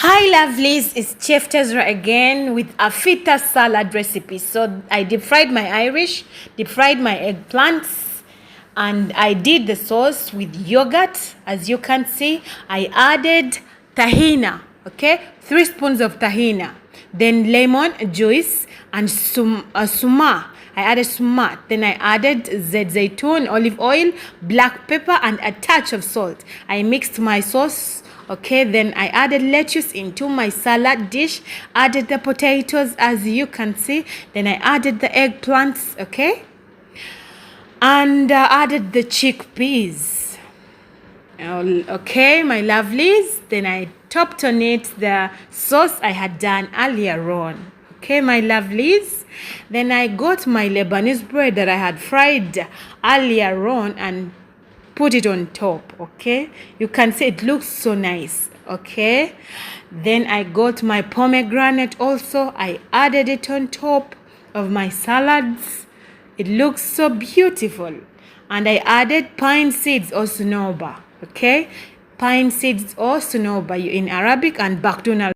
Hi lovelies, it's Chef Tezra again with a fetteh salad recipe. So I deep fried my Irish, deep fried my eggplants, and I did the sauce with yogurt. As you can see, I added tahina, okay, 3 spoons of tahina, then lemon juice and suma. I added suma. Then I added zaytun, olive oil, black pepper, and a touch of salt. I mixed my sauce. Okay, then I added lettuce into my salad dish, added the potatoes as you can see, then I added the eggplants, okay, and added the chickpeas. Okay, my lovelies, then I topped on it the sauce I had done earlier on. Okay, my lovelies, then I got my Lebanese bread that I had fried earlier on and put it on top. Okay, you can see it looks so nice. Okay, then I got my pomegranate also. I added it on top of my salads. It looks so beautiful. And I added pine seeds or sunoba. Okay, pine seeds or sunoba in Arabic and bakduna.